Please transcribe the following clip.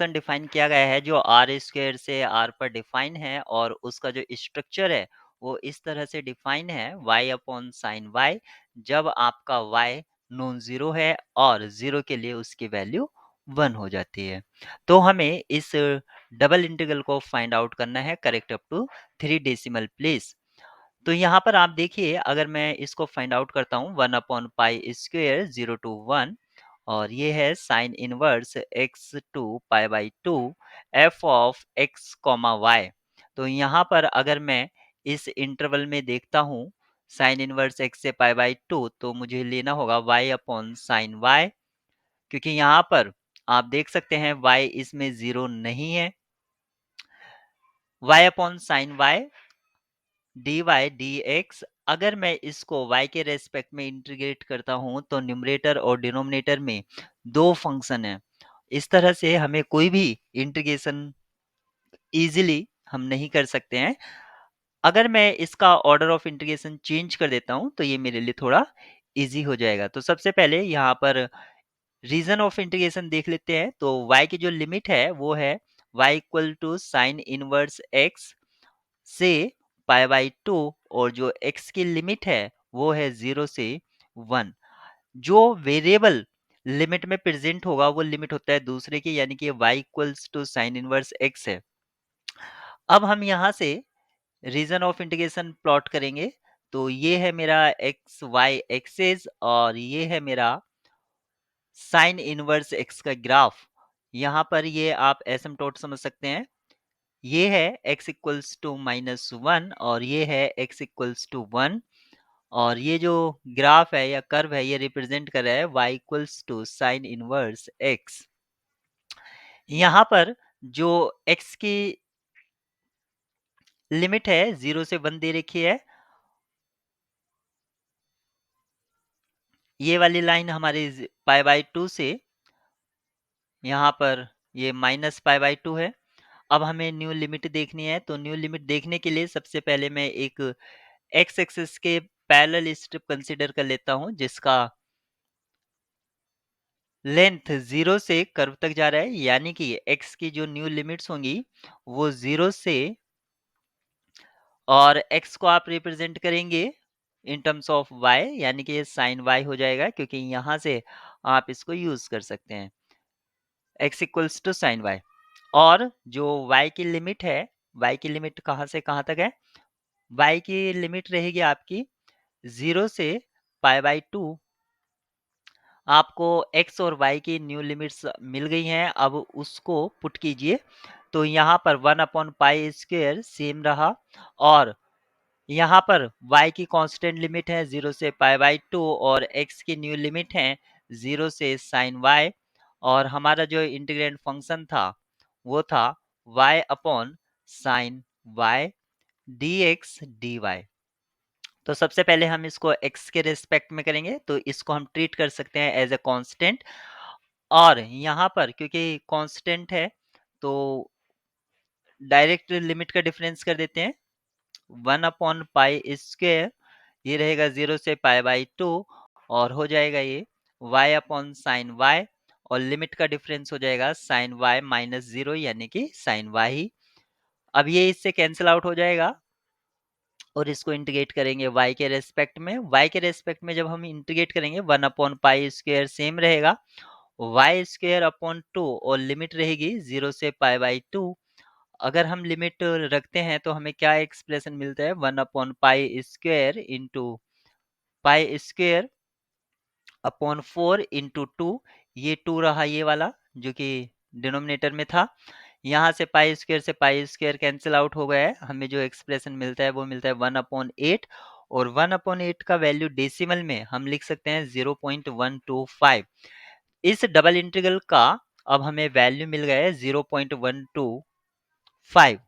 Function define किया गया है जो आर स्क्वायर से आर पर डिफाइन है और उसका जो स्ट्रक्चर है वो इस तरह से डिफाइन है y अपॉन साइन वाई, जब आपका y नॉन जीरो है और जीरो के लिए उसकी वैल्यू 1 हो जाती है। तो हमें इस डबल इंटीग्रल को फाइंड आउट करना है correct up to 3 decimal place. तो यहाँ पर आप देखिए, अगर मैं इसको फाइंड आउट करता हूँ 1 अपॉन पाई स्क्वायर 0 टू 1, और ये है sine inverse x to pi by two f of x comma y. तो यहाँ पर अगर मैं इस इंटरवल में देखता हूँ साइन इनवर्स x से पाई बाई टू, तो मुझे लेना होगा y अपॉन साइन वाई, क्योंकि यहाँ पर आप देख सकते हैं y इसमें जीरो नहीं है। y upon sine y d y d x, अगर मैं इसको y के रेस्पेक्ट में इंटीग्रेट करता हूं तो न्यूमरेटर और डिनोमिनेटर में दो फंक्शन है। इस तरह से हमें कोई भी इंटीग्रेशन इजीली हम नहीं कर सकते हैं। अगर मैं इसका ऑर्डर ऑफ इंटीग्रेशन चेंज कर देता हूं तो ये मेरे लिए थोड़ा इजी हो जाएगा। तो सबसे पहले यहाँ पर रीजन ऑफ इंटीग्रेशन देख लेते हैं। तो y की जो लिमिट है वो है y equal to sine inverse x से पाई बाई टू, और जो x की लिमिट है वो है 0 से 1। जो वेरिएबल लिमिट में प्रेजेंट होगा वो लिमिट होता है दूसरे की, यानी कि y equals to sine inverse x है। अब हम यहाँ से रीजन ऑफ इंटीग्रेशन प्लॉट करेंगे। तो ये है मेरा एक्स वाई एक्सेस और ये है मेरा साइन इनवर्स x का ग्राफ। यहाँ पर ये आप एसिम्पटोट समझ सकते हैं। ये है x इक्वल्स टू -1 और ये है x इक्वल्स टू 1, और ये जो ग्राफ है या कर्व है ये रिप्रेजेंट कर रहा है y equals to sine inverse x। यहाँ पर जो x की लिमिट है 0 से 1 दे रखी है। ये वाली लाइन हमारी पाई बाई टू से यहाँ पर ये माइनस पाई बाई टू है। अब हमें न्यू लिमिट देखनी है। तो न्यू लिमिट देखने के लिए सबसे पहले मैं एक एक्स एक्सिस के पैरेलल स्ट्रिप कंसीडर कर लेता हूं जिसका लेंथ 0 से कर्व तक जा रहा है, यानी कि x की जो न्यू लिमिट्स होंगी वो 0 से, और x को आप रिप्रेजेंट करेंगे इन टर्म्स ऑफ y, यानी कि ये साइन y हो जाएगा, क्योंकि यहां से आप इसको यूज कर सकते हैं x equals to sine y। और जो y की लिमिट है, y की लिमिट कहां से कहां तक है, y की लिमिट रहेगी आपकी 0 से पाई बाई टू। आपको x और y की न्यू लिमिट्स मिल गई हैं, अब उसको पुट कीजिए। तो यहाँ पर 1 अपॉन पाई स्क्वायर सेम रहा, और यहाँ पर y की कांस्टेंट लिमिट है 0 से पाई बाई टू और x की न्यू लिमिट है 0 से साइन y, और हमारा जो इंटीग्रेंड फंक्शन था वो था y upon sine y d x d y. तो सबसे पहले हम इसको x के रिस्पेक्ट में करेंगे, तो इसको हम ट्रीट कर सकते हैं एज ए कांस्टेंट। और यहाँ पर क्योंकि कांस्टेंट है तो डायरेक्ट लिमिट का डिफरेंस कर देते हैं। 1 अपॉन पाई स्क्वायर, ये रहेगा 0 से पाई बाई टू, और हो जाएगा ये y अपॉन साइन y, और लिमिट का डिफरेंस हो जाएगा साइन y माइनस 0, यानी कि साइन y ही। अब ये इससे कैंसिल आउट हो जाएगा और इसको इंटीग्रेट करेंगे y के रेस्पेक्ट में। y के रेस्पेक्ट में जब हम इंटीग्रेट करेंगे 1 अपॉन पाई स्क्वायर सेम रहेगा वाई स्क्वायर अपॉन टू, और लिमिट रहेगी 0 से पाई बाई टू। अगर हम लिमिट रखते हैं तो हमें क्या एक्सप्रेशन मिलता है, 1 upon pi square into pi square upon 4 into two. ये 2 रहा ये वाला जो कि डिनोमिनेटर में था। यहाँ से पाई स्क्वायर कैंसिल आउट हो गया है, हमें जो एक्सप्रेशन मिलता है वो मिलता है 1 अपॉन 8, और 1 अपॉन 8 का वैल्यू डेसिमल में हम लिख सकते हैं 0.125। इस डबल इंटीग्रल का अब हमें वैल्यू मिल गया है 0.125।